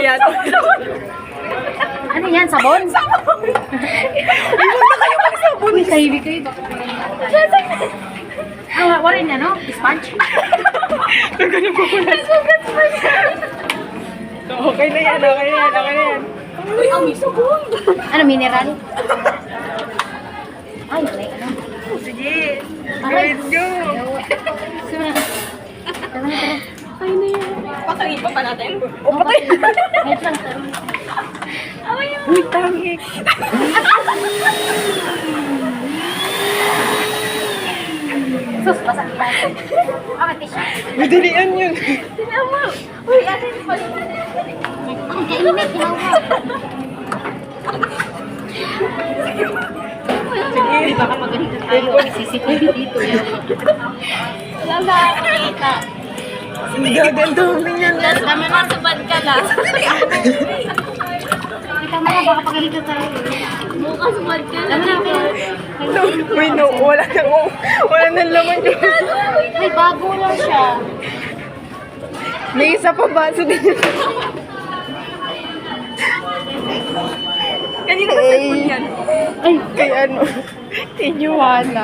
yata. Ano yan? Sabon? Sabon! Iwan na kayo pag sabon. Uy, tahimik kayo. Ah, warin na, no? Sponge? Ganun po ko na. Okay na yan, okay na yan, okay na yan. Uy, ang sabon! Ano, mineral? Ay, may ano? Sige, Aray. gawin nyo. Sige na. Tara na, tara. Ay na yan. Pakain pa natin. O, patay. Wait lang, tara. Uy, tangik. Sus, basag lang. Ah, tissue. Madalian yun. Uy, ate, Ang kainit, hinawa. Sige. Baka magaling ka tayo. CCTV dito. wala ba nakikita? Gagandamin yan. Tama na, subad ka na. Kita mo na, baka pagalitan tayo. Mukha subad ka na. Alam na, okay. Uy, no, wala nang laman yun. Ay, bago lang siya. May isa pa baso din. Kanina ka cellphone yan. Ay, kay ano, kay Joanna.